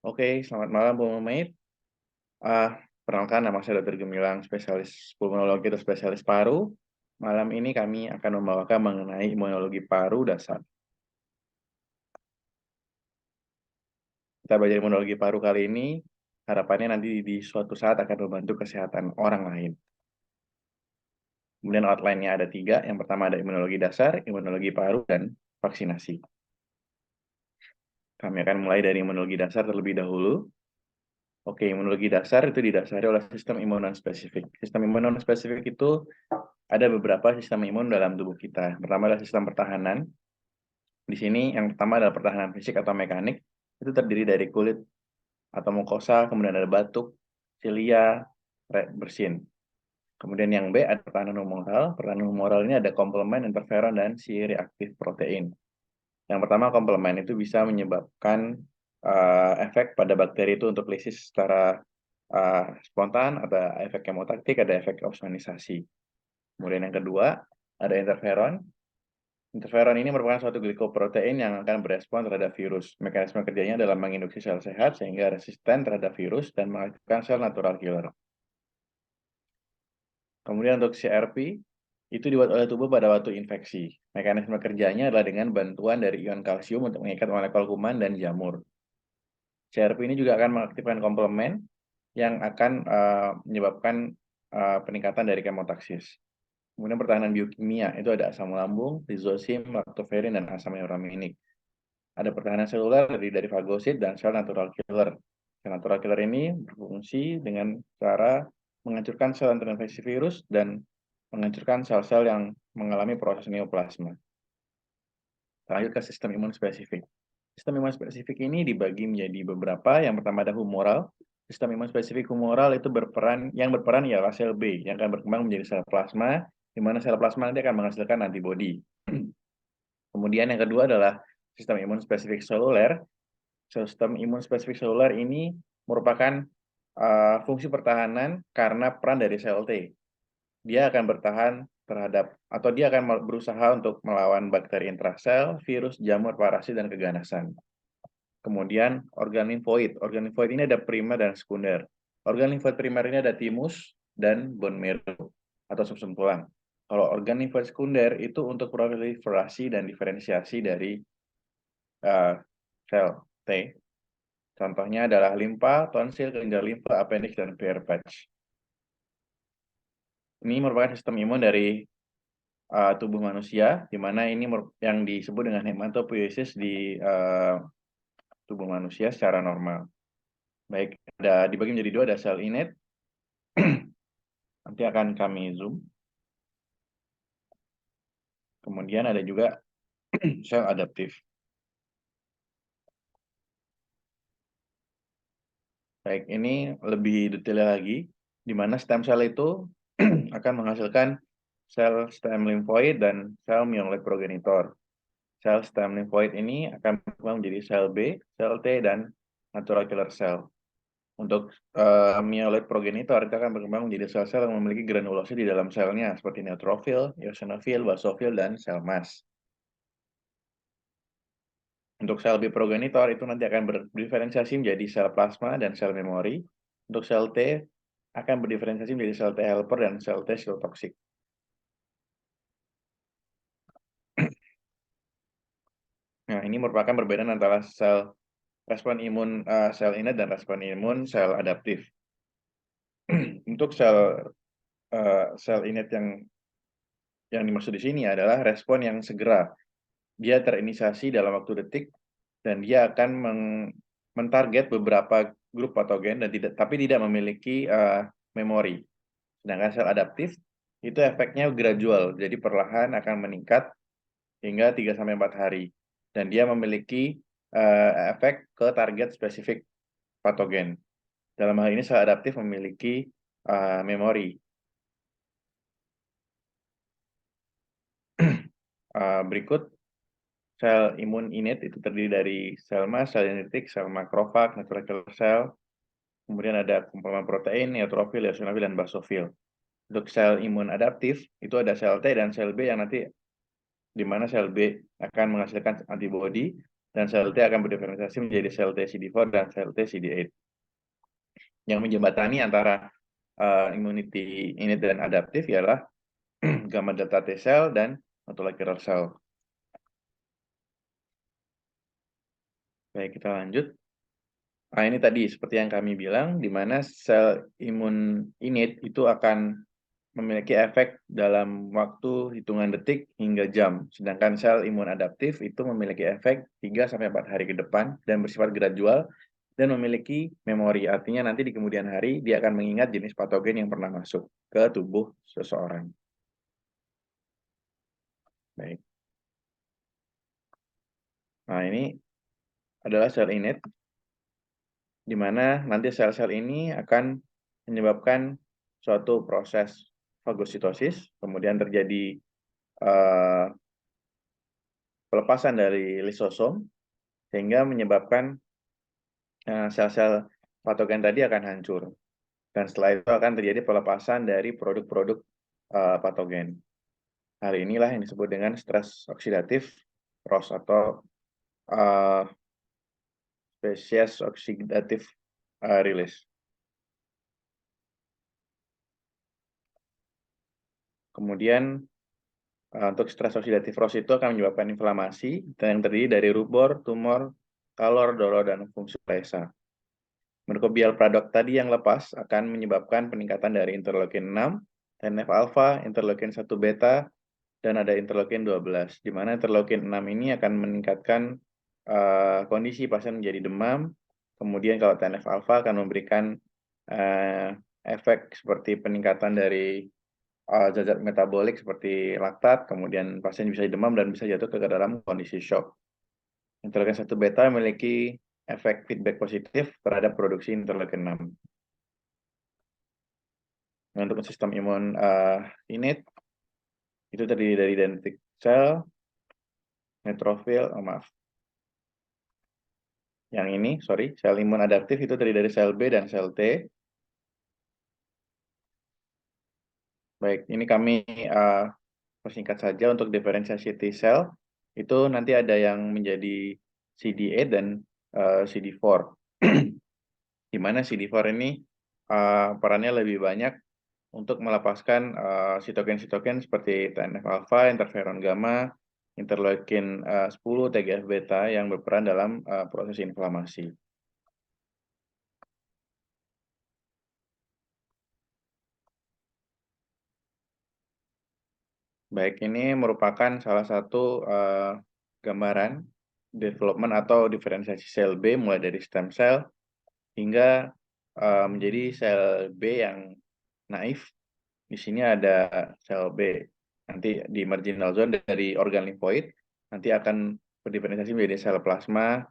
Oke, selamat malam Bu Mait. Ah, Perkenalkan nama saya Dr. Gemilang, spesialis pulmonologi atau spesialis paru. Malam ini kami akan membawakan mengenai imunologi paru dasar. Kita belajar imunologi paru kali ini, harapannya nanti di suatu saat akan membantu kesehatan orang lain. Kemudian outline-nya ada 3. Yang pertama ada imunologi dasar, imunologi paru, dan vaksinasi. Kami akan mulai dari imunologi dasar terlebih dahulu. Oke, imunologi dasar itu didasari oleh sistem imun non-spesifik. Sistem imun non-spesifik itu ada beberapa sistem imun dalam tubuh kita. Pertama adalah sistem pertahanan. Di sini yang pertama adalah pertahanan fisik atau mekanik. Itu terdiri dari kulit atau mukosa, kemudian ada batuk, silia, bersin. Kemudian yang B ada pertahanan humoral. Pertahanan humoral ini ada komplement, interferon, dan si reaktif protein. Yang pertama komplement itu bisa menyebabkan efek pada bakteri itu untuk lisis secara spontan, ada efek kemotaktik, ada efek opsonisasi. Kemudian yang kedua ada interferon. Interferon ini merupakan suatu glikoprotein yang akan berespon terhadap virus. Mekanisme kerjanya adalah menginduksi sel sehat sehingga resisten terhadap virus dan mengaktifkan sel natural killer. Kemudian untuk CRP, itu dibuat oleh tubuh pada waktu infeksi. Mekanisme kerjanya adalah dengan bantuan dari ion kalsium untuk mengikat molekul kuman dan jamur. CRP ini juga akan mengaktifkan komplement yang akan menyebabkan peningkatan dari kemotaksis. Kemudian pertahanan biokimia, itu ada asam lambung, lisosim, lactoferrin, dan asam uraminik. Ada pertahanan seluler dari fagosit dan sel natural killer. Sel natural killer ini berfungsi dengan cara menghancurkan sel terinfeksi virus dan menghancurkan sel-sel yang mengalami proses neoplasma. Lanjut ke sistem imun spesifik. Sistem imun spesifik ini dibagi menjadi beberapa. Yang pertama ada humoral. Sistem imun spesifik humoral itu berperan ialah sel B yang akan berkembang menjadi sel plasma, di mana sel plasma nanti akan menghasilkan antibodi. Kemudian yang kedua adalah sistem imun spesifik seluler. Sistem imun spesifik seluler ini merupakan fungsi pertahanan karena peran dari sel T. Dia akan bertahan terhadap atau dia akan berusaha untuk melawan bakteri intrasel, virus, jamur, parasit, dan keganasan. Kemudian organ limfoid. Organ limfoid ini ada primer dan sekunder. Organ limfoid primer ini ada timus dan bone marrow atau sumsum tulang. Kalau organ limfoid sekunder itu untuk proliferasi dan diferensiasi dari sel T. Contohnya adalah limfa, tonsil, kelenjar limfa, appendix, dan Peyer's patch. Ini merupakan sistem imun dari tubuh manusia, di mana ini yang disebut dengan hematopoiesis di tubuh manusia secara normal. Baik, ada dibagi menjadi 2, ada sel innate. Nanti akan kami zoom. Kemudian ada juga sel adaptif. Baik, ini lebih detail lagi, di mana stem cell itu akan menghasilkan sel stem limfoid dan sel myeloid progenitor. Sel stem limfoid ini akan berkembang menjadi sel B, sel T, dan natural killer cell. Untuk myeloid progenitor itu akan berkembang menjadi sel-sel yang memiliki granulosit di dalam selnya, seperti neutrofil, eosinofil, basofil, dan sel mas. Untuk sel B progenitor itu nanti akan berdiferensiasi menjadi sel plasma dan sel memori. Untuk sel T akan berdiferensiasi menjadi sel T helper dan sel T sitotoksik. Nah, ini merupakan perbedaan antara sel respon imun sel innate dan respon imun sel adaptif. Untuk sel innate yang dimaksud di sini adalah respon yang segera. Dia terinisiasi dalam waktu detik dan dia akan mentarget beberapa grup patogen dan tapi tidak memiliki memori. Sedangkan sel adaptif itu efeknya gradual, jadi perlahan akan meningkat hingga 3-4 hari. Dan dia memiliki efek ke target spesifik patogen. Dalam hal ini sel adaptif memiliki memori. Berikut sel imun innate itu terdiri dari sel mas, sel dendritik, sel makrofag, natural killer cell, kemudian ada komplement protein, neutrofil, eosinofil, dan basofil. Untuk sel imun adaptif itu ada sel T dan sel B yang nanti di mana sel B akan menghasilkan antibodi dan sel T akan berdiferensiasi menjadi sel T CD4 dan sel T CD8 yang menjembatani antara immunity innate dan adaptif ialah gamma delta T cell dan autologous killer cell. Baik, kita lanjut. Nah, ini tadi seperti yang kami bilang, di mana sel imun innate itu akan memiliki efek dalam waktu hitungan detik hingga jam. Sedangkan sel imun adaptif itu memiliki efek 3-4 hari ke depan dan bersifat gradual dan memiliki memori. Artinya nanti di kemudian hari dia akan mengingat jenis patogen yang pernah masuk ke tubuh seseorang. Baik. Nah, ini adalah sel innate, di mana nanti sel-sel ini akan menyebabkan suatu proses fagositosis, kemudian terjadi pelepasan dari lisosom, sehingga menyebabkan sel-sel patogen tadi akan hancur. Dan setelah itu akan terjadi pelepasan dari produk-produk patogen. Hal inilah yang disebut dengan stres oksidatif ROS atau species oxidative release. Kemudian untuk stres oksidatif ROS itu akan menyebabkan inflamasi yang terdiri dari rubor, tumor, kalor, doro, dan fungsi lesa. Microbial product tadi yang lepas akan menyebabkan peningkatan dari interleukin 6, TNF-alpha, interleukin 1 beta, dan ada interleukin 12, di mana interleukin 6 ini akan meningkatkan kondisi pasien menjadi demam, kemudian kalau TNF-alpha akan memberikan efek seperti peningkatan dari zat-zat metabolik seperti laktat, kemudian pasien bisa demam dan bisa jatuh ke dalam kondisi shock. Interleukin 1 beta memiliki efek feedback positif terhadap produksi interleukin 6. Nah, untuk sistem imun innate itu terdiri dari dendritic cell, neutrophil, yang ini, sel imun adaptif itu terdiri dari sel B dan sel T. Baik, ini kami persingkat saja untuk diferensiasi T cell. Itu nanti ada yang menjadi CD8 dan CD4. Di mana CD4 ini perannya lebih banyak untuk melepaskan sitokin-sitokin seperti TNF-alpha, interferon gamma, interleukin 10, TGF-beta yang berperan dalam proses inflamasi. Baik, ini merupakan salah satu gambaran development atau diferensiasi sel B mulai dari stem cell hingga menjadi sel B yang naif. Di sini ada sel B. Nanti di marginal zone dari organ limfoid nanti akan berdiferensiasi menjadi sel plasma.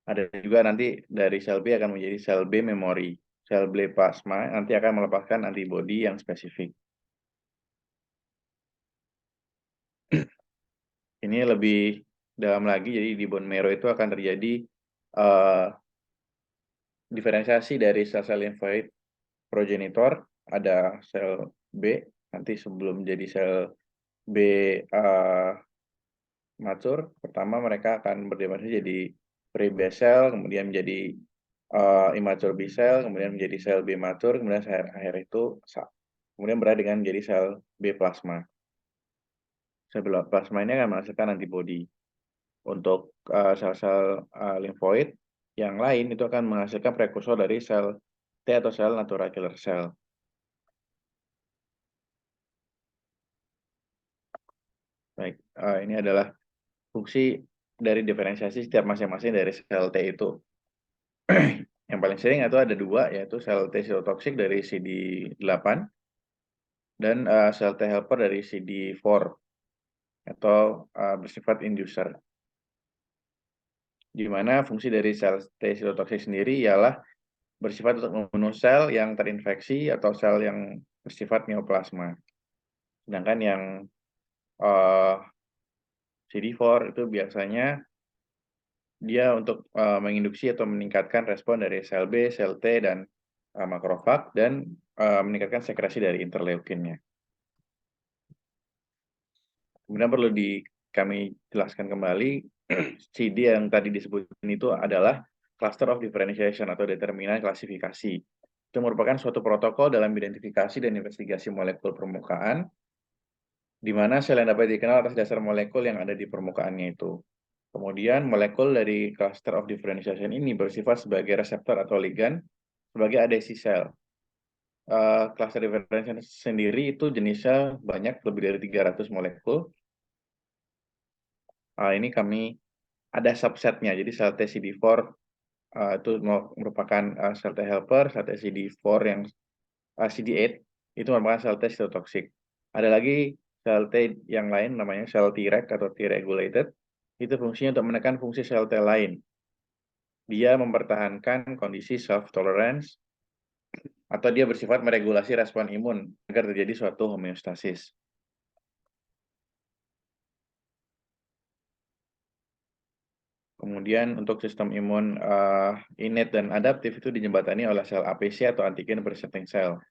Ada juga nanti dari sel B akan menjadi sel B memori. Sel B plasma nanti akan melepaskan antibodi yang spesifik. Ini lebih dalam lagi, jadi di bone marrow itu akan terjadi diferensiasi dari sel-sel limfoid progenitor, ada sel B, nanti sebelum jadi sel B mature, pertama mereka akan berdiferensiasi jadi pre-B cell, kemudian menjadi immature B cell, kemudian menjadi sel B mature, kemudian akhir itu kemudian berada dengan menjadi sel B plasma. Sel B plasma ini akan menghasilkan antibodi. Untuk sel-sel limfoid yang lain itu akan menghasilkan prekursor dari sel T atau sel natural killer cell. Baik, ini adalah fungsi dari diferensiasi setiap masing-masing dari sel T itu. Yang paling sering itu ada dua, yaitu sel T sitotoksik dari CD8 dan sel T helper dari CD4 atau bersifat inducer. Di mana fungsi dari sel T sitotoksik sendiri ialah bersifat untuk membunuh sel yang terinfeksi atau sel yang bersifat neoplasma. Sedangkan yang CD4 itu biasanya dia untuk menginduksi atau meningkatkan respon dari sel B, sel T, dan makrofag, dan meningkatkan sekresi dari interleukinnya. Kemudian perlu kami jelaskan kembali CD yang tadi disebutin itu adalah cluster of differentiation atau determinan klasifikasi. Itu merupakan suatu protokol dalam identifikasi dan investigasi molekul permukaan, di mana sel yang dapat dikenal atas dasar molekul yang ada di permukaannya itu. Kemudian molekul dari cluster of differentiation ini bersifat sebagai reseptor atau ligan sebagai adhesi sel. Cluster differentiation sendiri itu jenisnya banyak, lebih dari 300 molekul. Ini kami ada subsetnya, jadi sel T CD4 itu merupakan sel T helper, sel T CD4 yang CD8 itu merupakan sel T cytotoxic. Ada lagi sel T yang lain namanya sel Treg atau T-regulated. Itu fungsinya untuk menekan fungsi sel T lain. Dia mempertahankan kondisi self-tolerance atau dia bersifat meregulasi respon imun agar terjadi suatu homeostasis. Kemudian untuk sistem imun innate dan adaptif itu dijembatani oleh sel APC atau antigen presenting cell.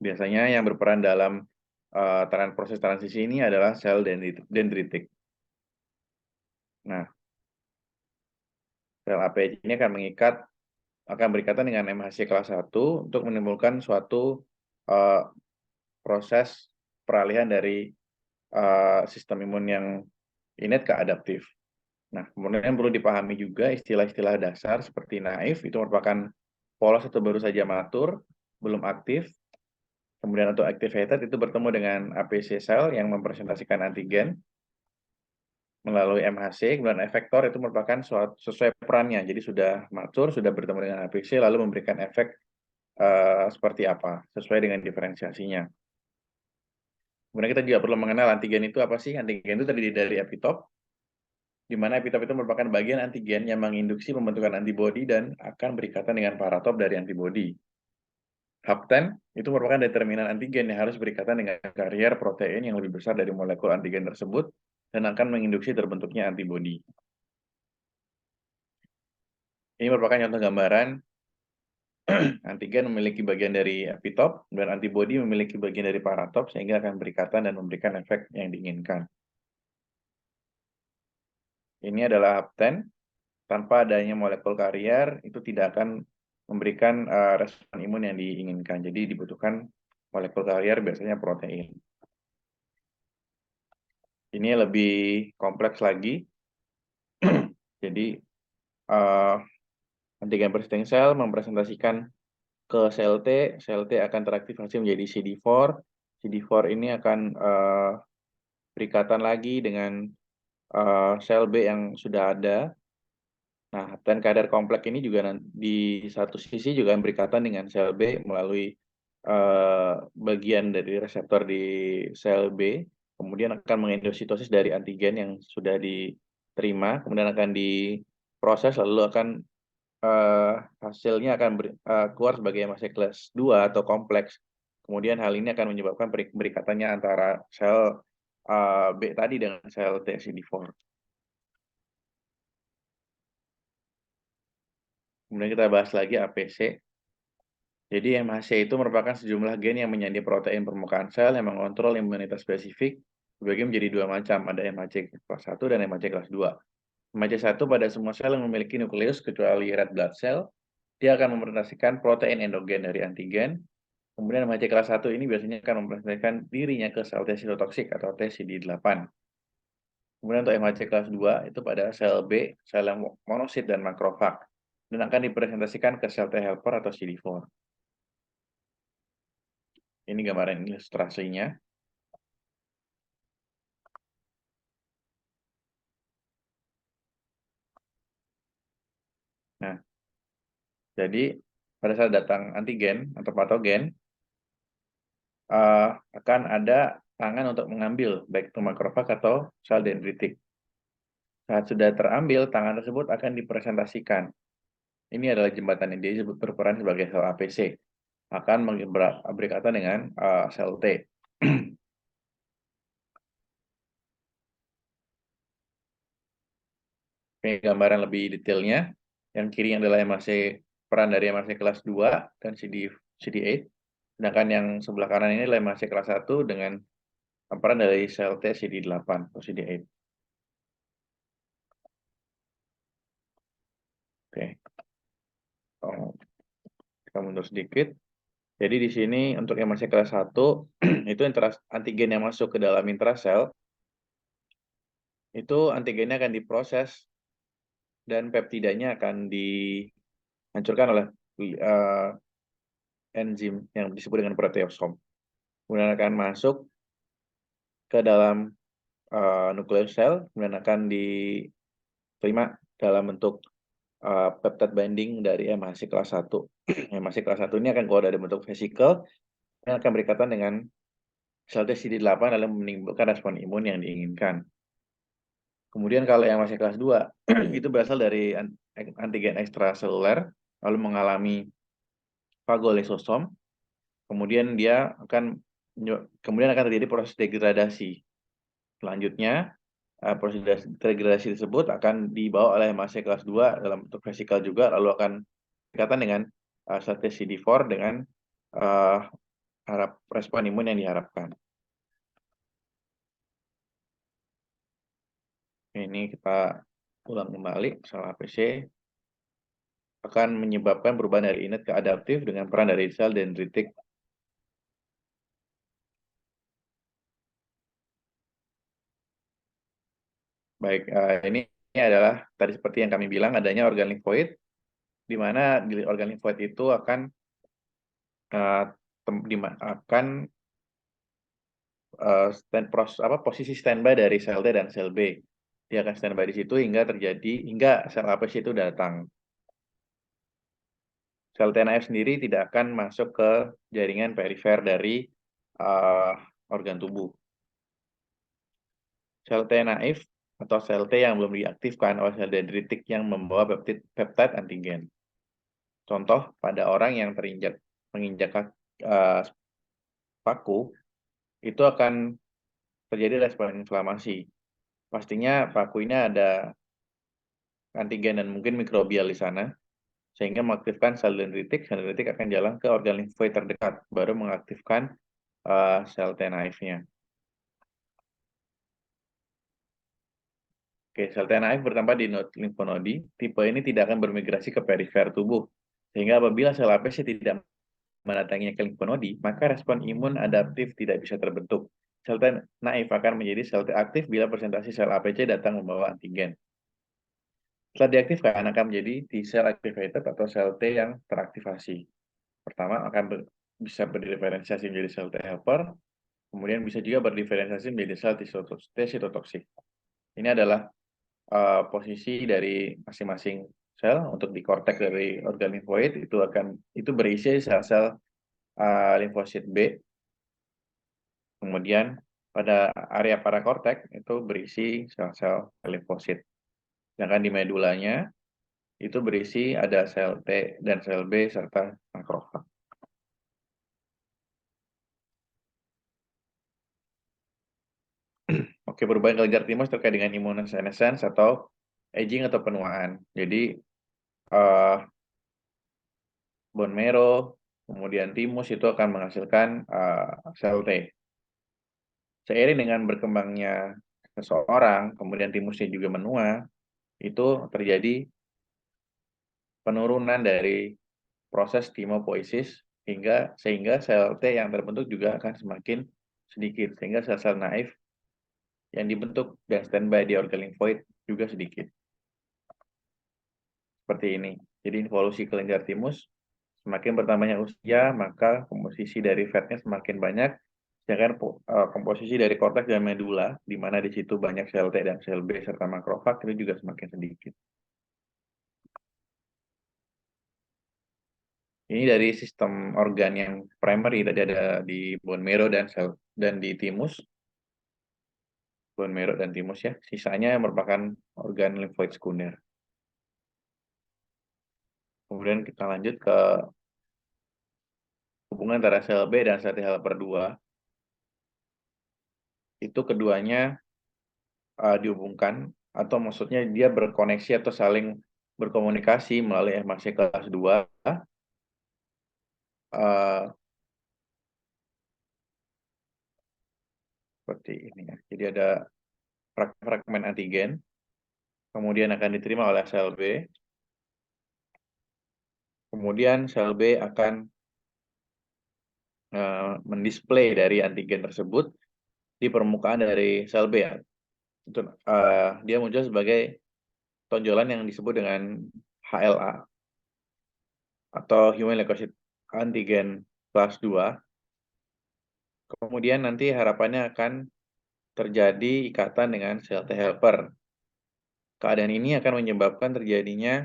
Biasanya yang berperan dalam proses transisi ini adalah sel dendritik. Nah, sel APC ini akan berikatan dengan MHC kelas 1 untuk menimbulkan suatu proses peralihan dari sistem imun yang innate ke adaptif. Nah, kemudian perlu dipahami juga istilah-istilah dasar seperti naif, itu merupakan polos atau baru saja matur, belum aktif. Kemudian untuk activated itu bertemu dengan APC cell yang mempresentasikan antigen melalui MHC. Kemudian efektor itu merupakan sesuai perannya. Jadi sudah matur, sudah bertemu dengan APC, lalu memberikan efek seperti apa, sesuai dengan diferensiasinya. Kemudian kita juga perlu mengenal antigen itu apa sih. Antigen itu terdiri dari epitop, di mana epitop itu merupakan bagian antigen yang menginduksi pembentukan antibodi dan akan berikatan dengan paratop dari antibodi. Hapten itu merupakan determinan antigen yang harus berikatan dengan karier protein yang lebih besar dari molekul antigen tersebut dan akan menginduksi terbentuknya antibodi. Ini merupakan contoh gambaran antigen memiliki bagian dari epitop dan antibodi memiliki bagian dari paratop sehingga akan berikatan dan memberikan efek yang diinginkan. Ini adalah hapten. Tanpa adanya molekul karier itu tidak akan memberikan respon imun yang diinginkan. Jadi dibutuhkan molekul karier biasanya protein. Ini lebih kompleks lagi. Jadi antigen presenting cell mempresentasikan ke sel T akan teraktivasi menjadi CD4. CD4 ini akan berikatan lagi dengan sel B yang sudah ada. Nah, dan kadar kompleks ini juga di satu sisi juga berikatan dengan sel B melalui bagian dari reseptor di sel B, kemudian akan mengendositosis dari antigen yang sudah diterima, kemudian akan diproses, lalu akan hasilnya akan keluar sebagai MHC kelas 2 atau kompleks. Kemudian hal ini akan menyebabkan berikatannya antara sel B tadi dengan sel TCD4. Kemudian kita bahas lagi APC. Jadi MHC itu merupakan sejumlah gen yang menjadi protein permukaan sel yang mengontrol imunitas spesifik dibagi menjadi dua macam, ada MHC kelas 1 dan MHC kelas 2. MHC 1 pada semua sel yang memiliki nukleus kecuali red blood cell, dia akan mempresentasikan protein endogen dari antigen. Kemudian MHC kelas 1 ini biasanya akan mempresentasikan dirinya ke sel T sitotoksik atau T CD8. Kemudian untuk MHC kelas 2 itu pada sel B, sel yang monosit dan makrofag, dan akan dipresentasikan ke sel T helper atau CD4. Ini gambaran ilustrasinya. Nah, jadi pada saat datang antigen atau patogen, akan ada tangan untuk mengambil, baik itu makrofag atau sel dendritik. Saat sudah terambil, tangan tersebut akan dipresentasikan. Ini adalah jembatan yang disebut berperan sebagai sel APC. Akan berikatan dengan sel T. Ini gambaran lebih detailnya. Yang kiri adalah peran dari MHC kelas 2 dan CD8. Sedangkan yang sebelah kanan ini adalah MHC kelas 1 dengan peran dari sel T CD8 atau CD8. Oke, oh, kita mundur sedikit. Jadi di sini untuk yang masih kelas 1, itu antigen yang masuk ke dalam intrasel, itu antigennya akan diproses dan peptidanya akan dihancurkan oleh uh, enzim yang disebut dengan proteosom. Kemudian akan masuk ke dalam nukleus sel, kemudian akan diterima dalam bentuk peptide binding dari MHC kelas 1. MHC kelas 1 ini akan keluar dari bentuk vesikel yang akan berikatan dengan sel T CD8 lalu menimbulkan respon imun yang diinginkan. Kemudian kalau yang masih kelas 2 itu berasal dari antigen ekstraseluler lalu mengalami fagolysosom, kemudian terjadi proses degradasi. Selanjutnya proses degradasi tersebut akan dibawa oleh MHC kelas 2 dalam bentuk vesikal juga lalu akan berkaitan dengan sel T CD4 dengan respon imun yang diharapkan. Ini kita ulang kembali, sel APC akan menyebabkan perubahan dari innate ke adaptif dengan peran dari sel dendritik. Baik, ini adalah tadi seperti yang kami bilang adanya organ limfoid, di mana di organ limfoid itu akan posisi standby dari sel T dan sel B. Dia akan standby di situ hingga sel APC itu datang. Sel TNF sendiri tidak akan masuk ke jaringan perifer dari organ tubuh. Sel T naif atau sel T yang belum diaktifkan oleh sel dendritik yang membawa peptide antigen. Contoh pada orang yang menginjak paku, itu akan terjadi respon inflamasi. Pastinya paku ini ada antigen dan mungkin mikrobial di sana, sehingga mengaktifkan sel dendritik akan jalan ke organ limfoid terdekat, baru mengaktifkan sel T naifnya. Oke, sel T naif bertambah di limfonodi. Tipe ini tidak akan bermigrasi ke perifer tubuh, sehingga apabila sel APC tidak mendatanginya ke limfonodi, maka respon imun adaptif tidak bisa terbentuk. Sel T naif akan menjadi sel T aktif bila presentasi sel APC datang membawa antigen. Setelah diaktifkan akan menjadi T cell activated atau sel T yang teraktivasi. Pertama bisa berdiferensiasi menjadi sel T helper, kemudian bisa juga berdiferensiasi menjadi sel T sitotoksik. Ini adalah posisi dari masing-masing sel. Untuk di korteks dari organ limfoid itu berisi sel-sel limfosit B. Kemudian pada area parakorteks itu berisi sel-sel limfosit. Sedangkan di medulanya itu berisi ada sel T dan sel B serta makrofag. Oke, perubahan kelenjar timus terkait dengan immunosenescence atau aging atau penuaan. Jadi bone marrow, kemudian timus itu akan menghasilkan sel T. Seiring dengan berkembangnya seseorang, kemudian timusnya juga menua, itu terjadi penurunan dari proses timopoiesis sehingga sel T yang terbentuk juga akan semakin sedikit, sehingga sel-sel naif yang dibentuk dan standby di organ limfoid juga sedikit. Seperti ini. Jadi evolusi kelenjar timus, semakin bertambahnya usia, maka komposisi dari fatnya semakin banyak, sedangkan komposisi dari korteks dan medula, di mana di situ banyak sel T dan sel B serta makrofag, itu juga semakin sedikit. Ini dari sistem organ yang primary, tadi ada di bone marrow dan di timus. Bone marrow dan timus ya. Sisanya merupakan organ limfoid sekunder. Kemudian kita lanjut ke hubungan antara sel B dan sel T helper 2. Itu keduanya dihubungkan, atau maksudnya dia berkoneksi atau saling berkomunikasi melalui MHC kelas 2. seperti ini ya. Jadi ada fragmen antigen, kemudian akan diterima oleh sel B, kemudian sel B akan mendisplay dari antigen tersebut di permukaan dari sel B ya. Dia muncul sebagai tonjolan yang disebut dengan HLA atau Human Leukocyte Antigen Class 2. Kemudian nanti harapannya akan terjadi ikatan dengan sel T helper. Keadaan ini akan menyebabkan terjadinya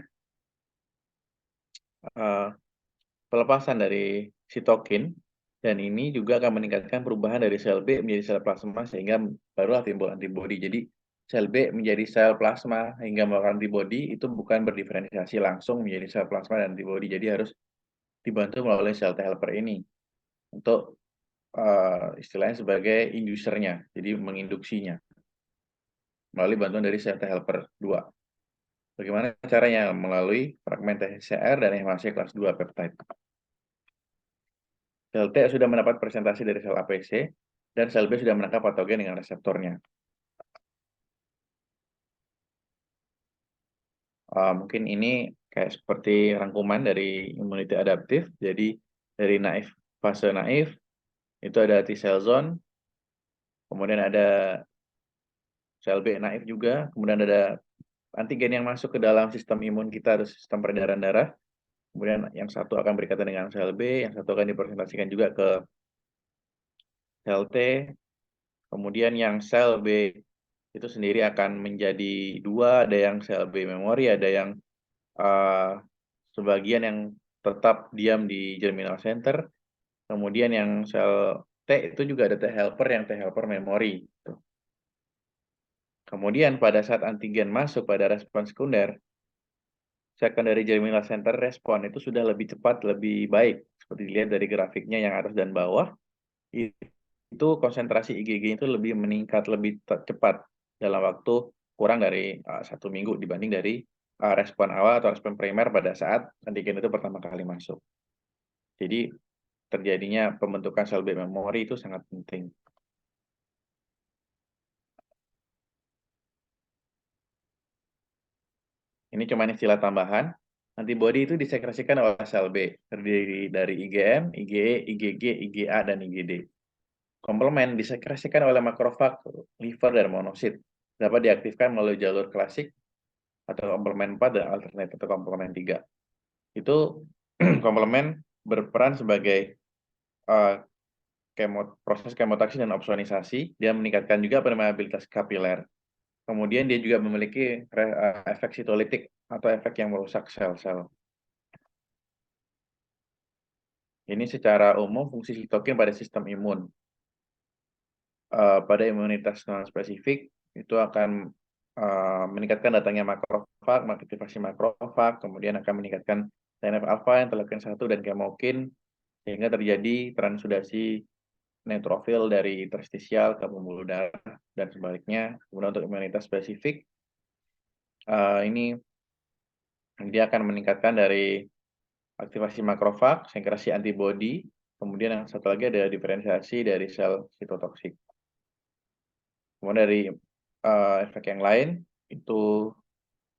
pelepasan dari sitokin, dan ini juga akan meningkatkan perubahan dari sel B menjadi sel plasma sehingga barulah timbul antibodi. Jadi sel B menjadi sel plasma hingga melakukan antibodi itu bukan berdiferensiasi langsung menjadi sel plasma dan antibodi. Jadi harus dibantu melalui sel T helper ini untuk istilahnya sebagai indusernya, jadi menginduksinya melalui bantuan dari sel T helper 2. Bagaimana caranya? Melalui fragmen TCR dan hemasya kelas 2 peptide. Sel T sudah mendapat presentasi dari sel APC, dan sel B sudah menangkap patogen dengan reseptornya. Mungkin ini kayak seperti rangkuman dari immunity adaptif. Jadi dari fase naif, itu ada T cell zone, kemudian ada sel B naif juga, kemudian ada antigen yang masuk ke dalam sistem imun kita, atau sistem peredaran darah. Kemudian yang satu akan berkaitan dengan sel B, yang satu akan dipresentasikan juga ke sel T. Kemudian yang sel B itu sendiri akan menjadi dua, ada yang sel B memori, ada yang sebagian yang tetap diam di germinal center. Kemudian yang sel T itu juga ada T helper, yang T helper memori. Kemudian pada saat antigen masuk pada respon sekunder, secondary germinal center respon itu sudah lebih cepat, lebih baik. Seperti dilihat dari grafiknya yang atas dan bawah, itu konsentrasi IgG itu lebih meningkat, lebih cepat dalam waktu kurang dari 1 minggu dibanding dari respon awal atau respon primer pada saat antigen itu pertama kali masuk. Jadi terjadinya pembentukan sel B memori itu sangat penting. Ini cuma istilah tambahan. Antibodi itu disekresikan oleh sel B, terdiri dari IgM, IgE, IgG, IgA, dan IgD. Komplement disekresikan oleh makrofag, liver, dan monosit. Dapat diaktifkan melalui jalur klasik atau komplement 4 dan alternate atau komplement 3. Itu komplement berperan sebagai proses kemotaksi dan opsonisasi. Dia meningkatkan juga permeabilitas kapiler. Kemudian dia juga memiliki efek sitolitik atau efek yang merusak sel-sel. Ini secara umum fungsi sitokin pada sistem imun. Pada imunitas non-spesifik, itu akan meningkatkan datangnya makrofag, mengaktifasi makrofag, kemudian akan meningkatkan TNF-alpha, interleukin 1, dan kemokin, sehingga terjadi transudasi neutrofil dari interstisial ke pembuluh darah, dan sebaliknya. Kemudian untuk imunitas spesifik, ini dia akan meningkatkan dari aktivasi makrofag, sekresi antibodi, kemudian yang satu lagi ada diferensiasi dari sel sitotoksik. Kemudian dari efek yang lain itu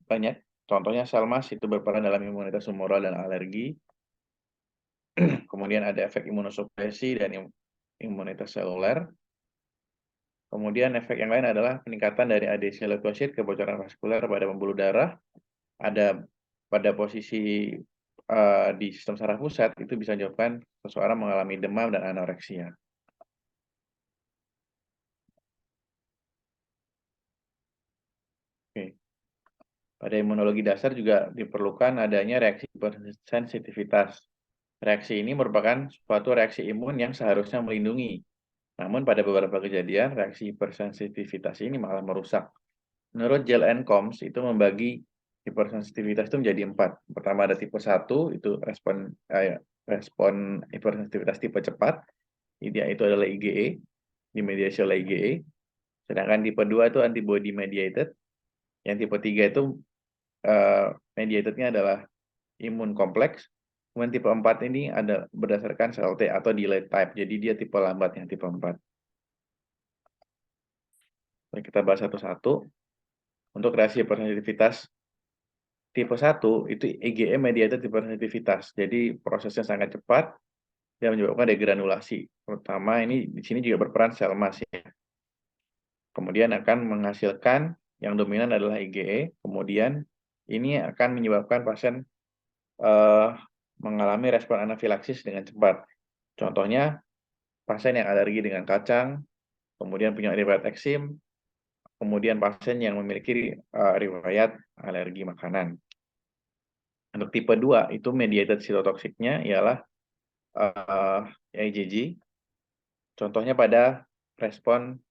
banyak. Contohnya sel mas itu berperan dalam imunitas humoral dan alergi. Kemudian ada efek imunosupresi dan imunitas seluler. Kemudian efek yang lain adalah peningkatan dari adesi leukosit, kebocoran vaskuler pada pembuluh darah. Ada pada posisi di sistem saraf pusat, itu bisa menyebabkan seseorang mengalami demam dan anoreksia. Oke. Pada imunologi dasar juga diperlukan adanya reaksi hipersensitivitas. Reaksi ini merupakan suatu reaksi imun yang seharusnya melindungi. Namun pada beberapa kejadian, reaksi hipersensitivitas ini malah merusak. Menurut Gel and Combs, itu membagi hipersensitivitas itu menjadi 4. Pertama ada tipe 1, itu respon hipersensitivitas tipe cepat. Itu adalah IgE, dimediasi oleh IgE. Sedangkan tipe 2 itu antibody mediated. Yang tipe 3 itu mediatednya adalah imun kompleks. Kemudian tipe 4 ini ada berdasarkan sel T atau delayed type. Jadi dia tipe lambat yang tipe 4. Mari kita bahas satu-satu. Untuk reaksi hipersensitivitas tipe 1 itu IgE mediated hipersensitivitas. Jadi prosesnya sangat cepat dan menyebabkan degranulasi. Terutama ini di sini juga berperan sel emas ya. Kemudian akan menghasilkan yang dominan adalah IgE. Kemudian ini akan menyebabkan pasien mengalami respon anafilaksis dengan cepat. Contohnya pasien yang alergi dengan kacang, kemudian punya riwayat eksim, kemudian pasien yang memiliki riwayat alergi makanan. Untuk tipe 2 itu mediated cytotoxicnya ialah IgG. Contohnya pada respon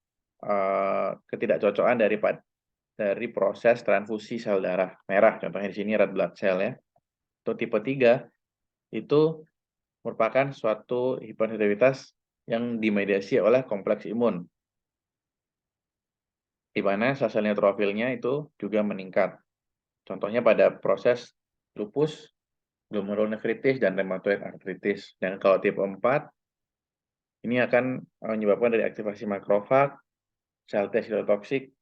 ketidakcocokan dari proses transfusi sel darah merah. Contohnya di sini red blood cell ya. Untuk tipe 3 itu merupakan suatu hipersensitivitas yang dimediasi oleh kompleks imun, di mana sel neutrofilnya itu juga meningkat. Contohnya pada proses lupus, glomerulonefritis, dan rheumatoid arthritis. Dan kalau tipe 4, ini akan menyebabkan dari aktivasi makrofag, sel T sitotoksik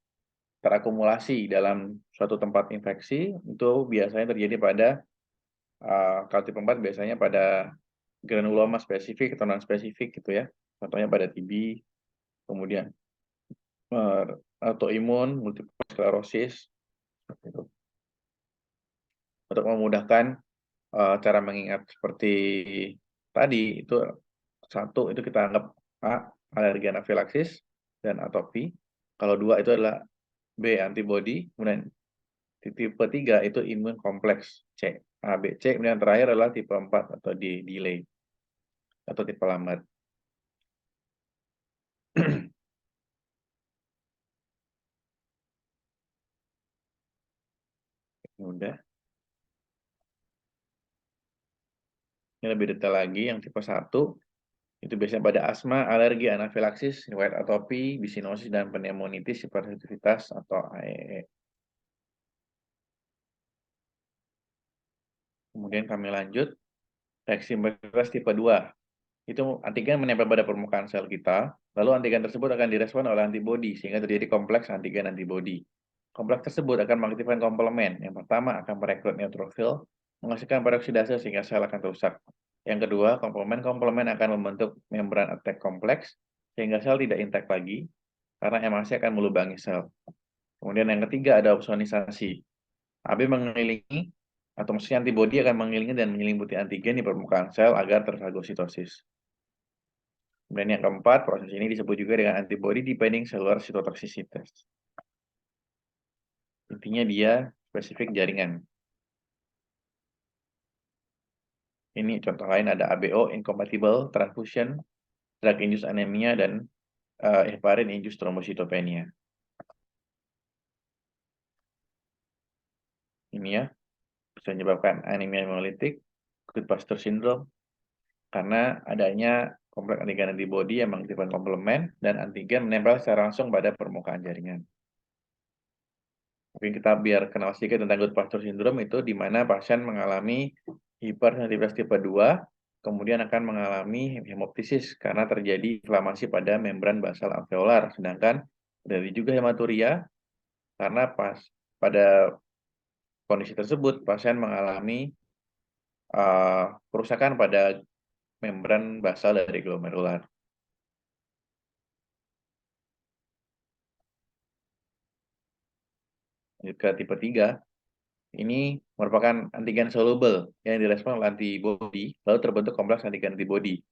terakumulasi dalam suatu tempat infeksi, itu biasanya terjadi pada, kalau tipe 4 biasanya pada granuloma spesifik atau non-spesifik gitu ya. Contohnya pada TB, kemudian autoimun, multiple sclerosis, seperti itu. Untuk memudahkan cara mengingat seperti tadi, itu satu itu kita anggap A, alergi anafilaksis dan atopi. Kalau 2 itu adalah B, antibody. Kemudian tipe 3 itu imun kompleks C, A, B, C. Kemudian terakhir adalah tipe 4 atau delay atau tipe lambat. Udah. Ini lebih detail lagi yang tipe 1 itu biasanya pada asma, alergi, anafilaksis, riwayat atopi, bisinosis, dan pneumonitis hipersensitivitas atau AEE. Kemudian kami lanjut, reaksi hipersensitivitas tipe 2. Itu antigen menempel pada permukaan sel kita, lalu antigen tersebut akan direspon oleh antibodi, sehingga terjadi kompleks antigen-antibodi. Kompleks tersebut akan mengaktifkan komplemen. Yang pertama akan merekrut neutrofil, menghasilkan peroksidase sehingga sel akan rusak. Yang kedua, komplemen akan membentuk membran attack kompleks, sehingga sel tidak intak lagi, karena emulsi akan melubangi sel. Kemudian yang ketiga ada opsonisasi. AB mengelilingi, atau maksudnya antibodi akan mengelilingi dan menyelimuti antigen di permukaan sel agar terfagositosis. Kemudian yang keempat, proses ini disebut juga dengan antibody depending cellular cytotoxicity. Intinya dia spesifik jaringan. Ini contoh lain ada ABO, incompatible transfusion, drug-induced anemia, dan heparin-induced thrombocytopenia. Ini ya, bisa menyebabkan anemia hemolitik, Goodpaster syndrome, karena adanya kompleks antigen antibody yang mengaktifkan komplemen dan antigen menempel secara langsung pada permukaan jaringan. Tapi kita biar kenal sedikit tentang Goodpaster syndrome itu di mana pasien mengalami hipersensitivitas tipe 2, kemudian akan mengalami hemoptisis karena terjadi inflamasi pada membran basal alveolar. Sedangkan dari juga hematuria karena pada kondisi tersebut pasien mengalami kerusakan pada membran basal dari glomerular. Lanjut ke tipe 3, ini merupakan antigen soluble yang direspon oleh antibodi, lalu terbentuk kompleks antigen antibodi.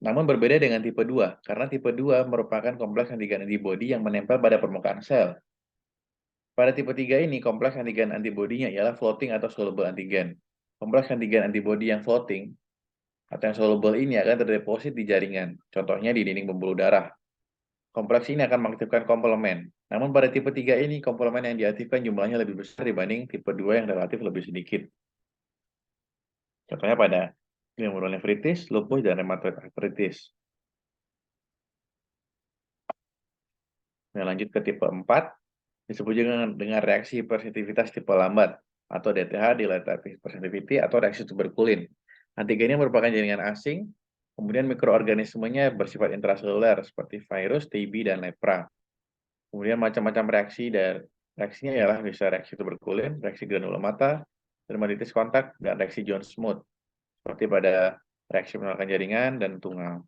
Namun berbeda dengan tipe 2, karena tipe 2 merupakan kompleks antigen antibodi yang menempel pada permukaan sel. Pada tipe 3 ini, kompleks antigen antibodinya ialah floating atau soluble antigen. Kompleks antigen antibodi yang floating atau yang soluble ini akan terdeposit di jaringan, contohnya di dinding pembuluh darah. Kompleks ini akan mengaktifkan komplemen. Namun pada tipe 3 ini, komplemen yang diaktifkan jumlahnya lebih besar dibanding tipe 2 yang relatif lebih sedikit. Contohnya pada glomerulonefritis, lupus, dan rheumatoid arthritis. Nah, lanjut ke tipe 4, disebut juga dengan reaksi hipersensitivitas tipe lambat, atau DTH, delayed hypersensitivity, atau reaksi tuberkulin. Antigennya merupakan jaringan asing, kemudian mikroorganismenya bersifat intraseluler, seperti virus, TB, dan lepra. Kemudian macam-macam reaksi dan reaksinya ialah bisa reaksi tuberkulin, reaksi granulomata, dermatitis kontak, dan reaksi Jones-Smoot, seperti pada reaksi penolakan jaringan dan tungau.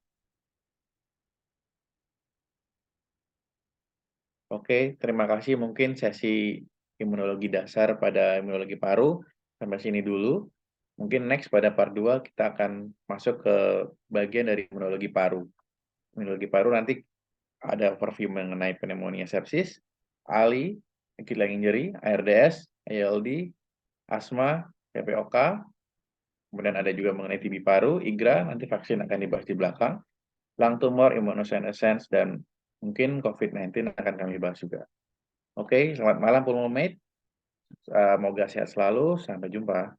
Oke, terima kasih. Mungkin sesi imunologi dasar pada imunologi paru sampai sini dulu. Mungkin next pada part 2 kita akan masuk ke bagian dari imunologi paru. Imunologi paru nanti ada overview mengenai pneumonia sepsis, ALI, acute lung injury, ARDS, ALD, asma, PPOK, kemudian ada juga mengenai TB paru, IGRA, nanti vaksin akan dibahas di belakang, lung tumor, immunosenescence, dan mungkin COVID-19 akan kami bahas juga. Oke, selamat malam, Pulmomate. Semoga sehat selalu. Sampai jumpa.